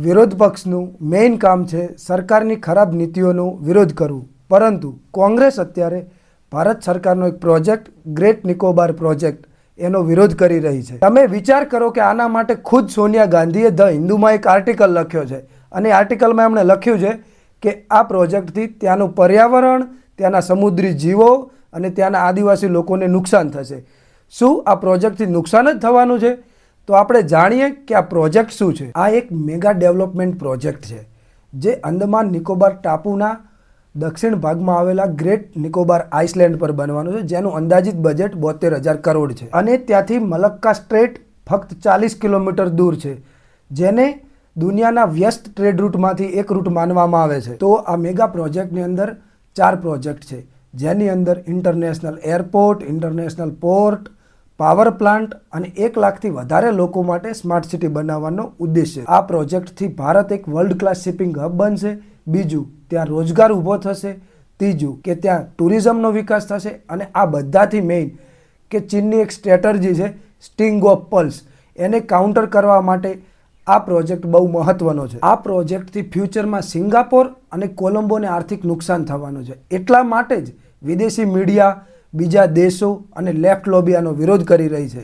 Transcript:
વિરોધ પક્ષનું મેઇન કામ છે સરકારની ખરાબ નીતિઓનો વિરોધ કરવું, પરંતુ કોંગ્રેસ અત્યારે ભારત સરકારનો એક પ્રોજેક્ટ ગ્રેટ નિકોબાર પ્રોજેક્ટ એનો વિરોધ કરી રહી છે। તમે વિચાર કરો કે આના માટે ખુદ સોનિયા ગાંધીએ ધ હિન્દુમાં એક આર્ટિકલ લખ્યો છે અને આર્ટિકલમાં એમણે લખ્યું છે કે આ પ્રોજેક્ટથી ત્યાંનું પર્યાવરણ, ત્યાંના સમુદ્રી જીવો અને ત્યાંના આદિવાસી લોકોને નુકસાન થશે। શું આ પ્રોજેક્ટથી નુકસાન જ થવાનું છે? તો આપણે જાણીએ કે આ પ્રોજેક્ટ શું છે। આ એક મેગા ડેવલપમેન્ટ પ્રોજેક્ટ છે જે અંદમાન નિકોબાર ટાપુના દક્ષિણ ભાગમાં આવેલા ગ્રેટ નિકોબાર આઇસલેન્ડ પર બનવાનું છે, જેનું અંદાજિત બજેટ 72,000 કરોડ છે અને ત્યાંથી મલક્કા સ્ટ્રેટ ફક્ત 40 કિલોમીટર દૂર છે, જેને દુનિયાના વ્યસ્ત ટ્રેડ રૂટમાંથી એક રૂટ માનવામાં આવે છે। તો આ મેગા પ્રોજેક્ટની અંદર 4 પ્રોજેક્ટ છે, જેની અંદર international airport, international port, power plant અને 1 લાખથી વધારે લોકો માટે સ્માર્ટ સિટી બનાવવાનો ઉદ્દેશ્ય છે। આ પ્રોજેક્ટથી ભારત એક વર્લ્ડ ક્લાસ શિપિંગ હબ બનશે। બીજું, ત્યાં રોજગાર ઊભો થશે। ત્રીજું, કે ત્યાં ટુરિઝમનો વિકાસ થશે અને આ બધાથી મેઇન કે ચીનની એક સ્ટ્રેટર્જી છે સ્ટિંગ ઓફ પલ્સ, એને કાઉન્ટર કરવા માટે આ પ્રોજેક્ટ બહુ મહત્વનો છે। આ પ્રોજેક્ટથી ફ્યુચરમાં સિંગાપોર અને કોલંબોને આર્થિક નુકસાન થવાનું છે, એટલા માટે જ વિદેશી મીડિયા, બીજા દેશો અને લેફ્ટ લોબી આનો વિરોધ કરી રહી છે।